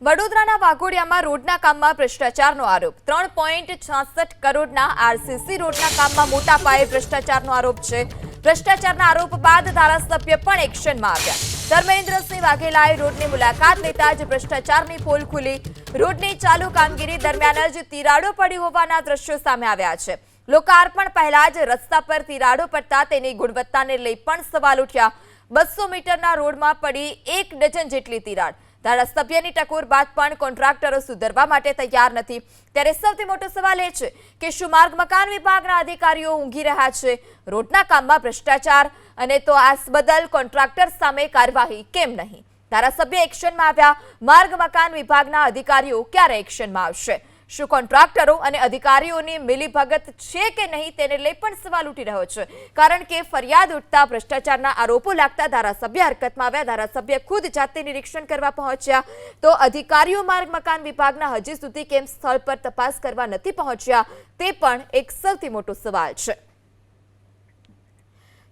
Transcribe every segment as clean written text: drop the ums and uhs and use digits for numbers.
વડોદરાના વાઘોડિયામાં રોડના કામમાં ભ્રષ્ટાચારનો આરોપ 3.66 કરોડના આરસીસી રોડના કામમાં મોટા પાયે ભ્રષ્ટાચારનો આરોપ છે। ભ્રષ્ટાચારના આરોપ બાદ ધારાસભ્ય પણ એક્શનમાં આવ્યા। ધર્મેન્દ્રસિંહ વાઘેલાએ રોડની મુલાકાત લેતા જ ભ્રષ્ટાચારની પોલ ખુલી। રોડની ચાલુ કામગીરી દરમિયાન જ તિરાડો પડી હોવાના દ્રશ્યો સામે આવ્યા છે। લોકાર્પણ પહેલા જ રસ્તા પર તિરાડો પડતા તેની ગુણવત્તાને લઈ પણ સવાલ ઉઠ્યા। 200 મીટરના રોડમાં પડી 1 ડઝન જેટલી તિરાડ। ધારાસભ્યની ટકોર બાદ પણ કોન્ટ્રાક્ટરો સુધરવા માટે તૈયાર નથી। ત્યારે સૌથી મોટો સવાલ એ છે કે શું માર્ગ મકાન વિભાગના અધિકારીઓ ઊંઘી રહ્યા છે? રોડના કામમાં ભ્રષ્ટાચાર અને તો આ બદલ કોન્ટ્રાક્ટર સામે કાર્યવાહી કેમ નહીં? ધારાસભ્ય એક્શનમાં આવ્યા, માર્ગ મકાન વિભાગના અધિકારીઓ ક્યારે એક્શનમાં આવશે? શું કોન્ટ્રાક્ટરો અને અધિકારીઓની મિલીભગત છે કે નહીં તેને લઈ પણ સવાલ ઉઠી રહ્યો છે। કારણ કે ફરિયાદ ઉઠતા ભ્રષ્ટાચારના આરોપો લાગતા ધારાસભ્ય હરકતમાં આવ્યા। ધારાસભ્ય ખુદ જાતે નિરીક્ષણ કરવા પહોંચ્યા તો અધિકારીઓ માર્ગ મકાન વિભાગના હજી સુધી કેમ સ્થળ પર તપાસ કરવા નથી પહોંચ્યા તે પણ એક સૌથી મોટો સવાલ છે।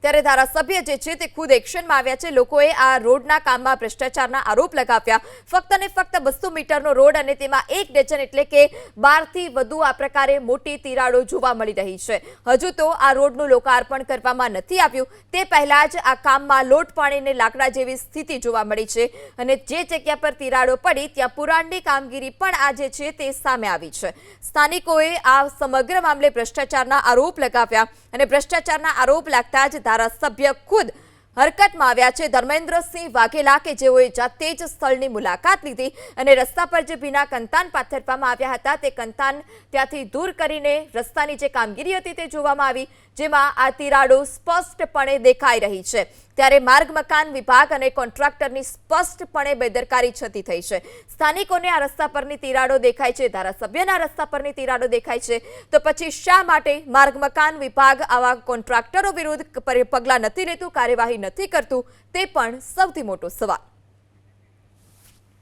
ત્યારે ધારાસભ્ય જે છે તે ખુદ એક્શનમાં આવ્યા છે। લોકોએ આ રોડના કામમાં ભ્રષ્ટાચારના આરોપ લગાવ્યા। ફક્ત ને ફક્ત 200 મીટરનો રોડ અને તેમાં 1 ડઝન એટલે કે 12 થી વધુ આ પ્રકારે મોટી તિરાડો જોવા મળી રહી છે। હજુ તો આ રોડનું લોકાર્પણ કરવામાં નથી આવ્યું તે પહેલા જ આ કામમાં લોટ પાણીને લાકડા જેવી સ્થિતિ જોવા મળી છે અને જે જગ્યા પર તિરાડો પડી ત્યાં પુરાણની કામગીરી પણ આ જે છે તે સામે આવી છે। સ્થાનિકોએ આ સમગ્ર મામલે ભ્રષ્ટાચારના આરોપ લગાવ્યા અને ભ્રષ્ટાચારના આરોપ લાગતા જ ધારાસભ્ય ખુદ હરકતમાં આવ્યા છે। ધર્મેન્દ્રસિંહ વાઘેલા કે જેઓએ જાતે જ સ્થળની મુલાકાત લીધી અને રસ્તા પર જે ભીના કંતાન પાથરવામાં આવ્યા હતા તે કંતાન ત્યાંથી દૂર કરીને રસ્તાની જે કામગીરી હતી તે જોવામાં આવી, જેમાં આ તિરાડો સ્પષ્ટપણે દેખાઈ રહી છે। ત્યારે માર્ગ મકાન વિભાગ અને કોન્ટ્રાક્ટરની સ્પષ્ટપણે બેદરકારી છતી થઈ છે। સ્થાનિકોને આ રસ્તા પરની તિરાડો દેખાય છે, ધારાસભ્યના રસ્તા પરની તિરાડો દેખાય છે, તો પછી શા માટે માર્ગ મકાન વિભાગ આવા કોન્ટ્રાક્ટરો વિરુદ્ધ પગલાં નથી લેતું, કાર્યવાહી નથી કરતું તે પણ સૌથી મોટો સવાલ।